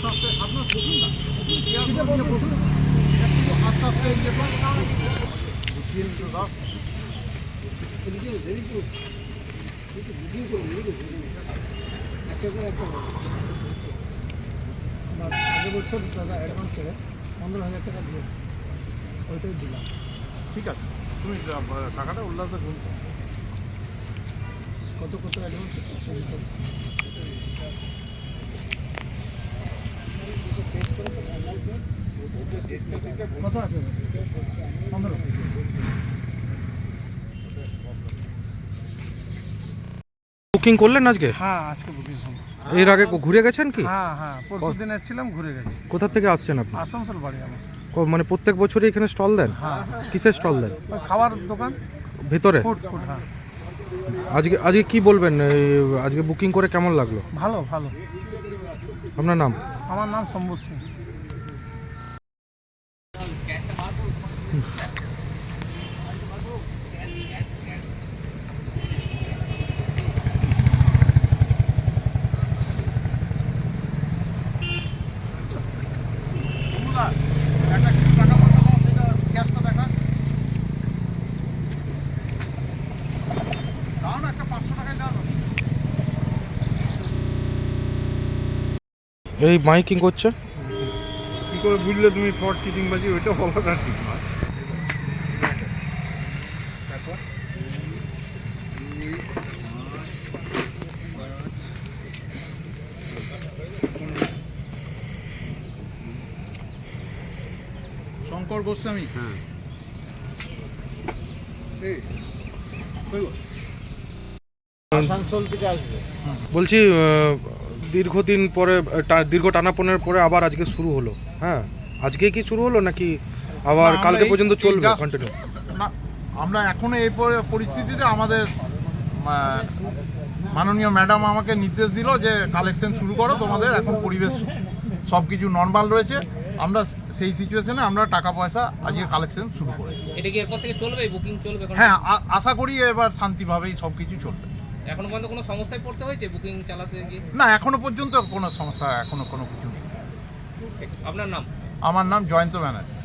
আগের বছর দাদা অ্যাডভান্স করে 15,000 টাকা দিয়েছে, ওইটাই দিলাম। ঠিক আছে, তুমি টাকাটা উল্লাস করুন। কত কত অ্যাডভান্স? কত আছে? 15। বুকিং করলেন আজকে? হ্যাঁ, আজকে বুকিং হলো। এর আগে ঘুরে গেছেন কি? হ্যাঁ হ্যাঁ, পরশু দিন এসেছিলাম, ঘুরে গেছি। কোথা থেকে আসছেন আপনি? আসানসোল বাড়ি আমার। মানে প্রত্যেক বছরই এখানে স্টল দেন? হ্যাঁ, কিসের স্টল দেন? ওই খাবার দোকান, ভেতরে? Food food. হ্যাঁ, আজকে কি বলবেন, আজকে বুকিং করে কেমন লাগলো? ভালো ভালো। আপনার নাম? আমার নাম শম্ভু সিং। এই মাইকিং করছে কি করে বুঝলে তুমি ফ্রড চিটিং বাজি? ওইটা বলাটা ঠিক নয়। শঙ্কর গোস্বামী। হ্যাঁ, আসানসোল থেকে আসবে বলছি। দীর্ঘদিন পরে, দীর্ঘ টানাপোড়েনের পরে আবার আজকে শুরু হলো। হ্যাঁ, আজকে কি শুরু হলো নাকি আবার কালকে পর্যন্ত চলবে কন্টিনিউ? না, আমরা এখনো এই পরিস্থিতিতে আমাদের মাননীয় ম্যাডাম আমাকে নির্দেশ দিল যে কালেকশন শুরু করো, তোমাদের এখন পরিবেশ সব কিছু নর্মাল রয়েছে। আমরা সেই সিচুয়েশনে আমরা টাকা পয়সা আজকে কালেকশন শুরু করেছি। এটা কি এরপর থেকে চলবে? বুকিং চলবে? হ্যাঁ, আশা করি এবার শান্তিভাবেই সব কিছু চলবে। এখনো পর্যন্ত কোনো সমস্যায় পড়তে হয়েছে বুকিং চালাতে গিয়ে? না, এখনো পর্যন্ত কোনো সমস্যা, এখনো কোনো কিছু নেই। আপনার নাম? আমার নাম জয়ন্ত ব্যানার্জি।